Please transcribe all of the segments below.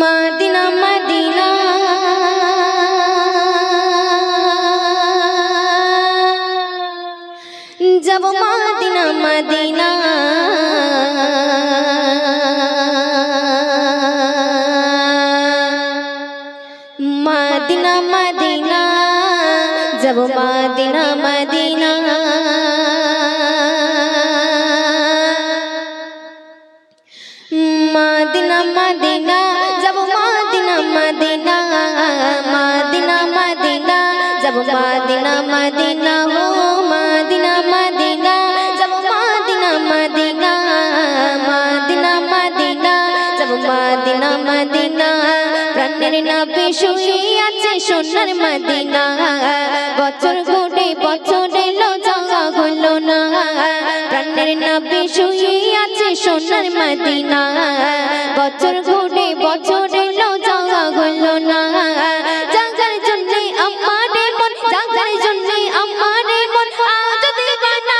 Medina Medina जब Medina Medina Medina Medina जब Medina Medina Medina Medina जब Medina Medina Medina Medina जब Medina Medina हो Medina Medina जब मदीना मदीना मदीना मदीना जब Medina Medina प्राणेर नबी शुए आछे सोनार मदीना बछर घुटे बछर एलो जाওয়া হলো না प्राणेर नबी शुए आछे सोनार मदीना बछर घुटे बछर एलो जाওয়া হলো না जागार जन्ने आमारे मन जागार जन्ने आमारे मन आज दीवाना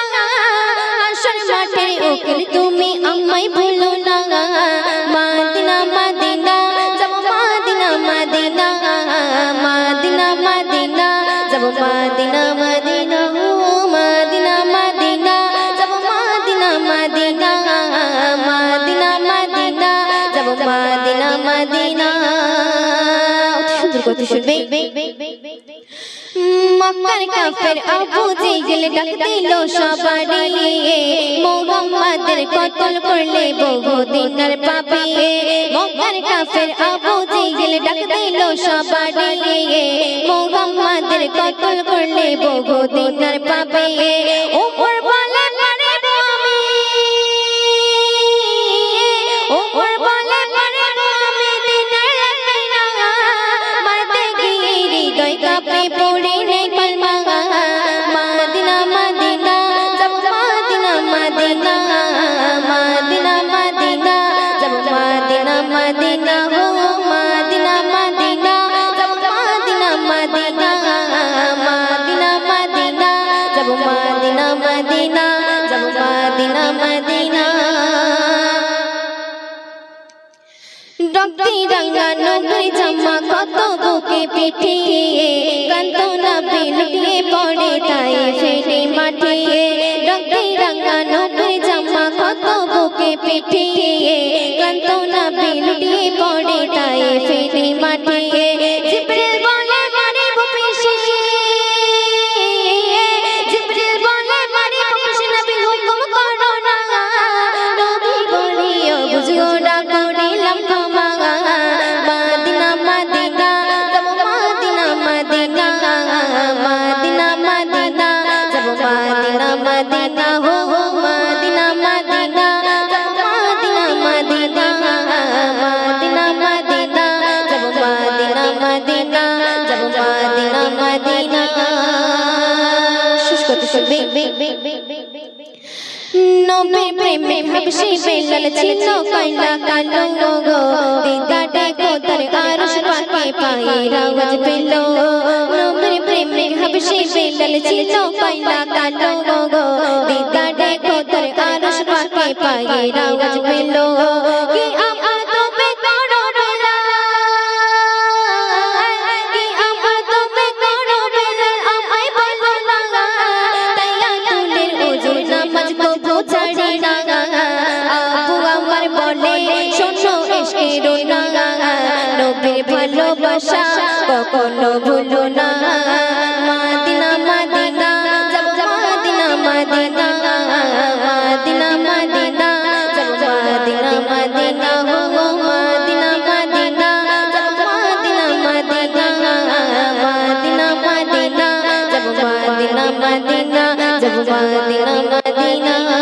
आशर माठे उकिल तुमी आमाय भुलो ना मदीना मदीना जब मदीना मदीना मदीना मदीना जब मदीना मदीना हो मदीना मदीना जब मदीना मदीना मदीना मदीना जब मदीना मदीना सुंदर কথা শুনবে मक्कार काफिर अबू जेहेल डाक दिल सबारी मुहम्मदेर कतल करले बहुदिনের पापी मक्कार काफिर अबू जेहेल डाक दिल सबारी मुहम्मदेर कतल करले बहुदिনের पापी ऊपर বলে পারিব আমি ऊपर বলে পারিব আমি দিনের রাইনা মারতে গিয়ে হৃদয় কাঁপে পড়ে নেই কলমা মদিনা মদিনা जब मदीना मदीना मदीना मदीना जब मदीना मदीना हो मदीना मदीना जब मदीना मदीना मदीना मदीना जब मदीना मदीना जब मदीना मदीना डॉक्टी रंगा नौकरी जमा कत बुके पिठे कांतो नबी लुटिए पड़े ताई फेटे माठे डॉक्टी रंगा नौकरी जमा कत बुके पिठे कांतो नबी लुटिए पड़े ताई फेटे माठे जिब्रील बोले मारे बुपेशी जिब्रील बोले मारे बुपेशी नबी हुकुम करो ना नबी बोले ओ बुझो ना करिलाम क्षमा मदीना मदीना जब मदीना मदीना मदीना मदीना जब मदीना मदीना हो मदीना मदीना जब मदीना मदीना मदीना मदीना जब मदीना मदीना जब मदीना मदीना शुष्क शुनबे नबीर प्रेमे हबशी बेलाल छिलो कायला कालो गो दिदाटे को तार आरश पाके पाए रावज पेलो नबीर प्रेमे हबशी बेलाल छिलो कायला कालो गो दिदाटे को तार आरश पाके पाए रावज पेलो कि आमा तोबे करो बेला कि आमा तोबे करो बेला आमाय बोलो ना तैया तुलेर ओजोर नामाज को ছাড়ে না আপু আমার বলে শোনো ইশকের না নবীর ভালোবাসা কখনো ভুলো না মদিনা মদিনা যাব মদিনা মদিনা মদিনা মদিনা যাব মদিনা মদিনা হো মদিনা মদিনা যাব মদিনা মদিনা মদিনা মদিনা যাব মদিনা মদিনা যাব মদিনা মদিনা